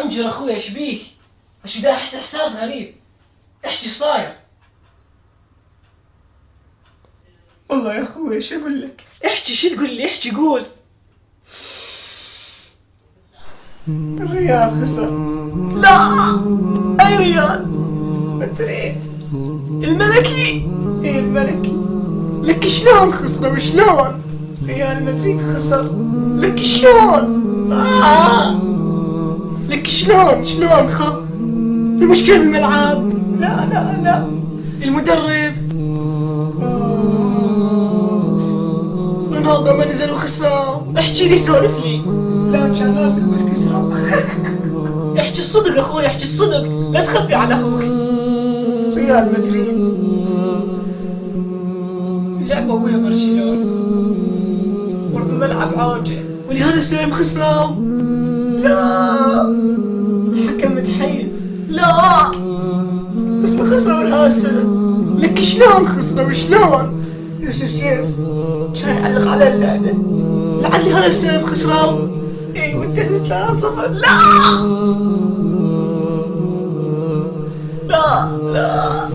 طنجر اخوي، ايش بيك؟ ايش ده؟ احس احساس غريب. ايش صاير؟ والله يا اخوي ايش اقول لك؟ احكي، شو تقول لي؟ احكي قول. الريال خسر. لا، اي ريال؟ مدريد. الملكي؟ ايه الملكي. لك شلون خسروا شلون؟ ريال مدريد خسر. لك شلون؟ لك شلون المشكلة بالملعب. لا المدرب؟ رونالدو ما نزل وخسروا. احكي لي، سولف لي. لا كان راسك بس كسروا. احكي الصدق اخوي، احكي الصدق، لا تخبي على اخوك. ريال مدريد لعبة ويا برشلونة، برضو ملعب عوجة ولهذا السبب خسروا. لا الحكم متحيز. لا، بس ما خسروا لهذا السبب. لك شلون خسروا شلون؟ يوسف سيف كان يعلق على اللعبة. لعل هذا السبب خسروا. ايه وانتهت 3-0. لا لا لا